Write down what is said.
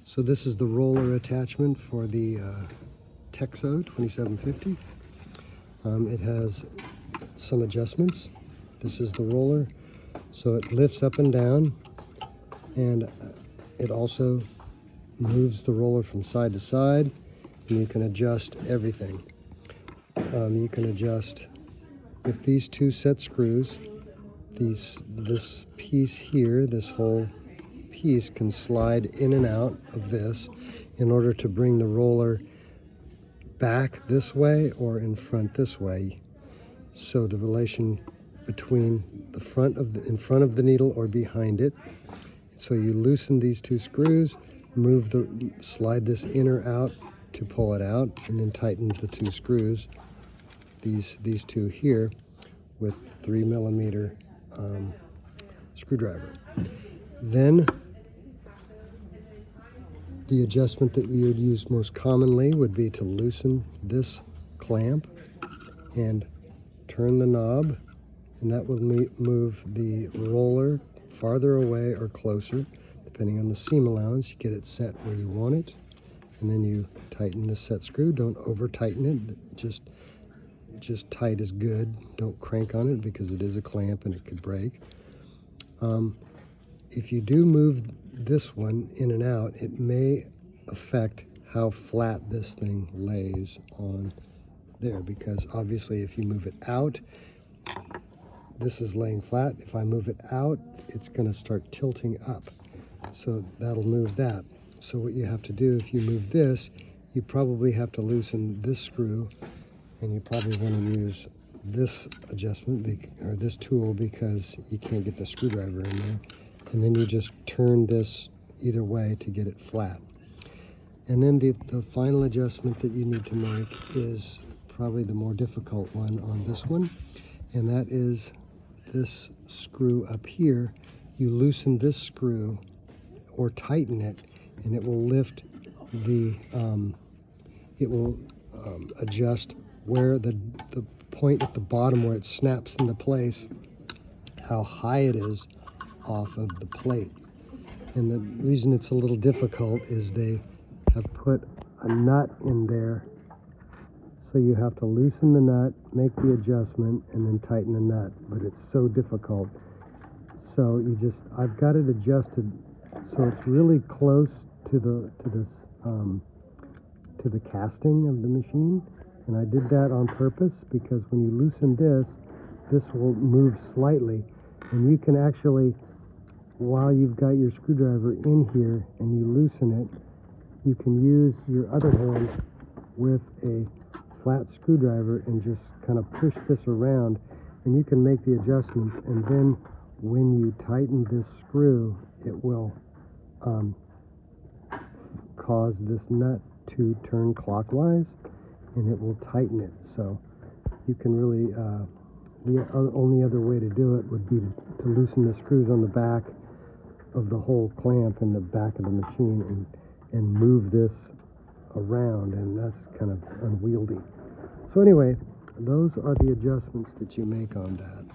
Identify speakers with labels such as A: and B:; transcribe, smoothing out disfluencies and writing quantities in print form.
A: So this is the roller attachment for the TechSew 2750. It has some adjustments. This is the roller, so it lifts up and down, and it also moves the roller from side to side, and you can adjust everything. You can adjust with these two set screws. This piece here, this whole piece can slide in and out of this in order to bring the roller back this way or in front this way. So the relation between the in front of the needle or behind it. So you loosen these two screws, slide this in or out to pull it out, and then tighten the two screws, these two here, with 3mm screwdriver. Then the adjustment that you would use most commonly would be to loosen this clamp and turn the knob, and that will move the roller farther away or closer, depending on the seam allowance. You get it set where you want it, and then you tighten the set screw. Don't over tighten it, just tight is good. Don't crank on it because it is a clamp and it could break. If you do move this one in and out, it may affect how flat this thing lays on there, because obviously if you move it out, this is laying flat. If I move it out, it's going to start tilting up, so that'll move that. So what you have to do, if you move this, you probably have to loosen this screw, and you probably want to use this adjustment or this tool, because you can't get the screwdriver in there. And then you just turn this either way to get it flat. And then the final adjustment that you need to make is probably the more difficult one on this one, and that is this screw up here. You loosen this screw or tighten it, and it will lift the adjust where the point at the bottom where it snaps into place, how high it is off of the plate. And the reason it's a little difficult is they have put a nut in there, so you have to loosen the nut, make the adjustment, and then tighten the nut. But it's so difficult. So I've got it adjusted so it's really close to the casting of the machine, and I did that on purpose because when you loosen this will move slightly, and you can actually, while you've got your screwdriver in here and you loosen it, you can use your other hand with a flat screwdriver and just kind of push this around, and you can make the adjustments. And then when you tighten this screw, it will cause this nut to turn clockwise, and it will tighten it. So you can really, the only other way to do it would be to loosen the screws on the back of the whole clamp in the back of the machine and move this around, and that's kind of unwieldy. So anyway, those are the adjustments that you make on that.